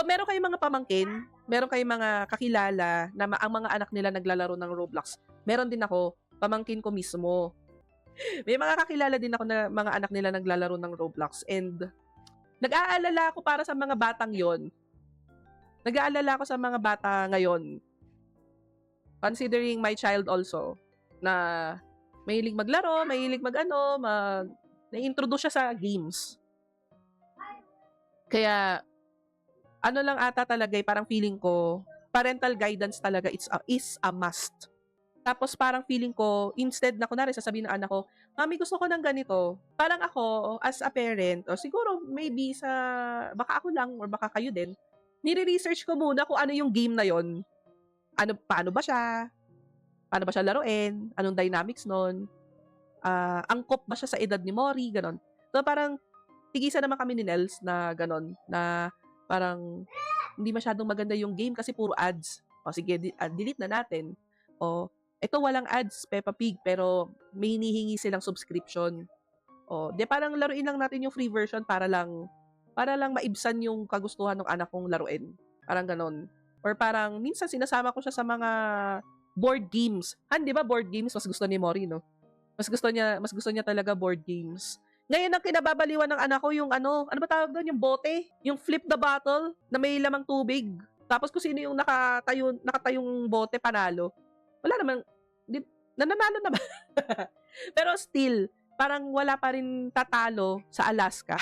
So, meron kayong mga pamangkin, meron kayong mga kakilala na ang mga anak nila naglalaro ng Roblox. Meron din ako, pamangkin ko mismo. May mga kakilala din ako na mga anak nila naglalaro ng Roblox and nag-aalala ako para sa mga batang yon. Nag-aalala ako sa mga bata ngayon. Considering my child also, na mahilig maglaro, mahilig na-introduce siya sa games. Kaya, ano lang ata talaga parang feeling ko, parental guidance talaga is a must. Tapos parang feeling ko, instead na kunwari sasabihin ng anak ko, Mami, gusto ko ng ganito. Parang ako, as a parent, o siguro maybe baka ako lang or baka kayo din, nire-research ko muna kung ano yung game na yon. Paano ba siya? Paano ba siya laruin? Anong dynamics nun? Angkop ba siya sa edad ni Mori? Ganon. So parang, tigisan naman kami ni Nels na ganon, na parang hindi masyadong maganda yung game kasi puro ads. O sige, delete na natin. O, ito walang ads, Peppa Pig, pero may hinihingi silang subscription. O, parang laruin lang natin yung free version para lang maibsan yung kagustuhan ng anak kong laruin. Parang ganon. Or parang, minsan sinasama ko siya sa mga board games. Di ba board games, mas gusto ni Mori, no? Mas gusto niya talaga board games. Ngayon, ang kinababaliwan ng anak ko yung ano ba tawag doon? Yung bote? Yung flip the bottle na may lamang tubig. Tapos kung sino yung nakatayong bote, panalo. Wala naman, nananalo naman. Pero still, parang wala pa rin tatalo sa Alaska.